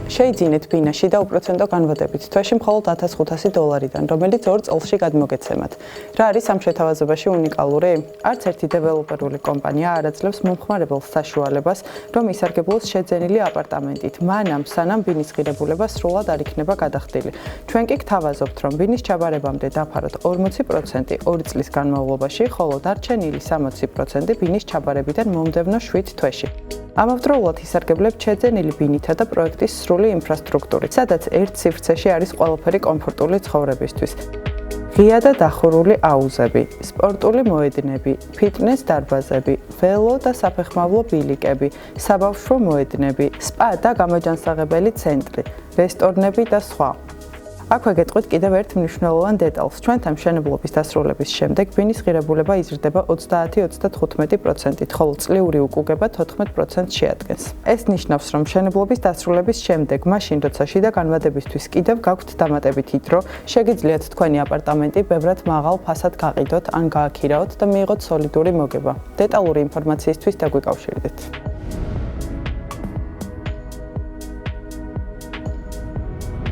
შეიძინეთ ბინაში და უპროცენტო განვადებით თვეში მხოლოდ $1500-დან, რომელიც 2 წელში გადმოგეცემათ. რა არის ამ შეთავაზებაში უნიკალური? არც ერთი დეველოპერული კომპანია არ აძლევს მომხმარებელს საშუალებას, რომ ისარგებლოს შეძენილი აპარტამენტით, მანამ სანამ ბინის ღირებულება სრულად არ იქნება გადახდილი. ჩვენ კი გთავაზობთ, რომ ბინის ჩაბარებამდე დაფაროთ 40% 2 წლის განმავლობაში, ხოლო დარჩენილი 60% ბინის ჩაბარებიდან მომდევნო 7 თვეში. ამავდროულად ისარგებლებთ შეძენილი ბინითა და პროექტის სრული ინფრასტრუქტურით, სადაც ერთ სივრცეში არის ყველაფერი კომფორტული ცხოვრებისთვის. ღია და დახურული აუზები, სპორტული მოედნები, ფიტნეს დარბაზები, ველო და საფეხმავლო ბილიკები, საბავშვო მოედნები, სპა და გამოჯანსაღებელი ცენტრი, რესტორნები და სხვა. აქვე გეტყვით კიდევ ერთ მნიშვნელოვან დეტალს. ჩვენთან მშენებლობის დასრულების შემდეგ ბინის ღირებულება იზრდება 30-35%-ით, ხოლო წლიური უკუგება 14% შეადგენს. ეს ნიშნავს, რომ მშენებლობის დასრულების შემდეგ, მაშინ როცა შიდა განვადებისთვის კიდევ გაქვთ დამატებითი დრო, შეგიძლიათ თქვენი აპარტამენტი ბევრად მაღალ ფასად გაყიდოთ ან გააქირაოთ და მიიღოთ სოლიდური მოგება. დეტალური ინფორმაციისთვის დაგვიკავშირდეთ.